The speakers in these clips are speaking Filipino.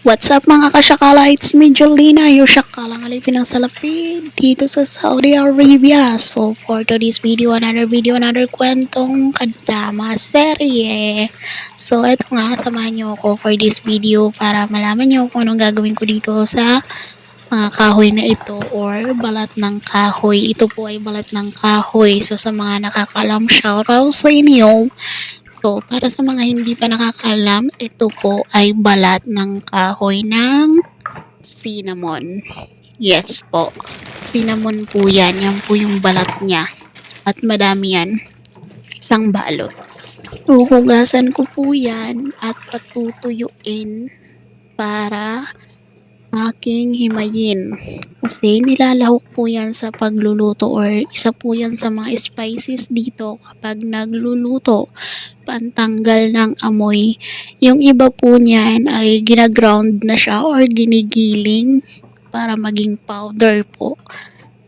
What's up mga kasyakala? It's me, Jolina, your syakalang alipin ng salapid dito sa Saudi Arabia. So, for today's video, another kwentong kadrama serye. So, eto nga, samahan nyo ako for this video para malaman nyo kung anong gagawin ko dito sa mga kahoy na ito or balat ng kahoy. Ito po ay balat ng kahoy. So, sa mga nakakalam, shoutout sa inyo. So, para sa mga hindi pa nakakaalam, ito po ay balat ng kahoy ng cinnamon. Yes po, cinnamon po yan. Yan po yung balat niya. At madami yan. Isang balot. Huhugasan ko po yan at patutuyuin para aking himayin. Kasi nilalahok po yan sa pagluluto or isa po yan sa mga spices dito kapag nagluluto. Pantanggal ng amoy. Yung iba po niyan ay ginaground na siya or ginigiling para maging powder po.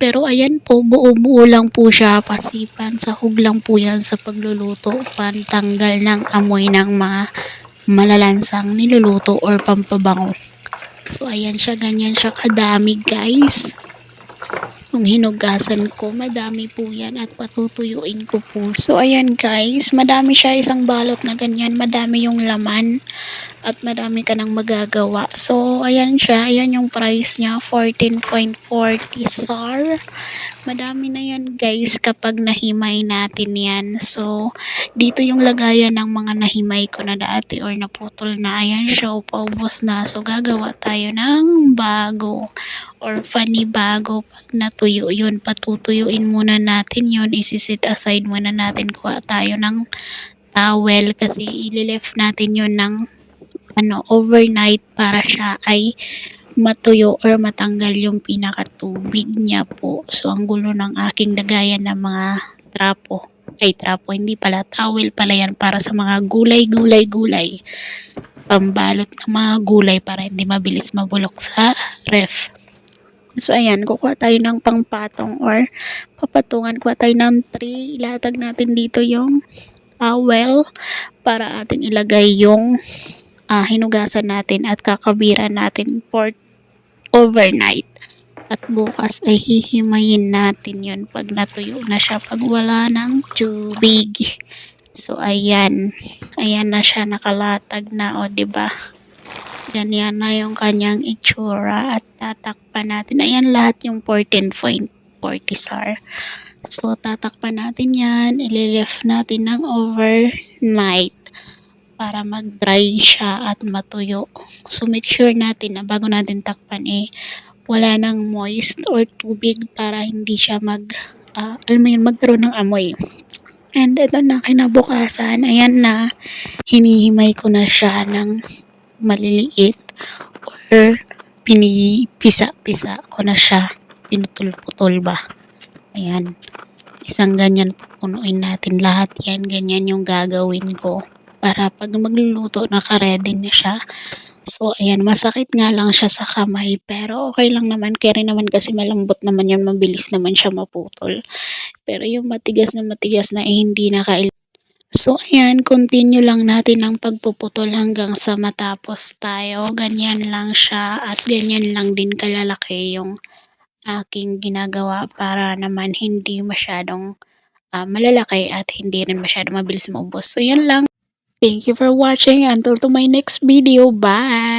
Pero ayan po, buo-buo lang po siya, pasipan, sahog lang po yan sa pagluluto. Pantanggal ng amoy ng mga malalansang niluluto or pampabango. So, ayan siya, ganyan siya kadami guys. Nung hinugasan ko, madami po yan at patutuyuin ko po. So, ayan guys, madami siya, isang balot na ganyan, madami yung laman at madami ka nang magagawa. So, ayan siya, ayan yung price niya, 14.40 SAR. Madami na yan guys kapag nahimay natin yan. So, dito yung lagayan ng mga nahimay ko na dati or naputol na. Ayan siya, paubos na. So, gagawa tayo ng bago or bago pag natuyo yun. Patutuyuin muna natin yun. Isisit aside muna natin. Kuha tayo ng towel kasi ilileft natin yun ng overnight para siya ay matuyo or matanggal yung pinakatubig niya po. So, ang gulo ng aking lagayan ng mga trapo. Trapo, hindi pala. Towel pala yan para sa mga gulay. Pambalot ng mga gulay para hindi mabilis mabulok sa ref. So, ayan. Kukuha tayo ng pangpatong or papatungan. Kuha tayo ng tray. Ilatag natin dito yung towel para ating ilagay yung hinugasan natin at kakabiran natin for overnight. At bukas ay hihimayin natin yun pag natuyo na siya, pag wala ng tubig. So, ayan. Ayan na siya, nakalatag na, o, diba? Ganyan na yung kanyang itsura at tatakpan natin. Ayan lahat yung 14.40 SAR. So, tatakpan natin yan. Ilileft natin ng overnight para mag-dry siya at matuyo. So, make sure natin na bago natin takpan wala nang moist or tubig para hindi siya magkaroon ng amoy. And ito na, kinabukasan, ayan na, hinihimay ko na siya ng maliliit or pinipisa-pisa ko na siya, pinutol-putol ba. Ayan, isang ganyan pupunuin natin lahat yan, ganyan yung gagawin ko. Para pag magluluto, naka-ready na siya. So, ayan, masakit nga lang siya sa kamay. Pero okay lang naman. Kaya rin naman kasi malambot naman yun. Mabilis naman siya maputol. Pero yung matigas na hindi na So, ayan, continue lang natin ang pagpuputol hanggang sa matapos tayo. Ganyan lang siya at ganyan lang din kalalaki yung aking ginagawa para naman hindi masyadong malalaki at hindi rin masyadong mabilis maubos. So, yun lang. Thank you for watching. Until to my next video. Bye!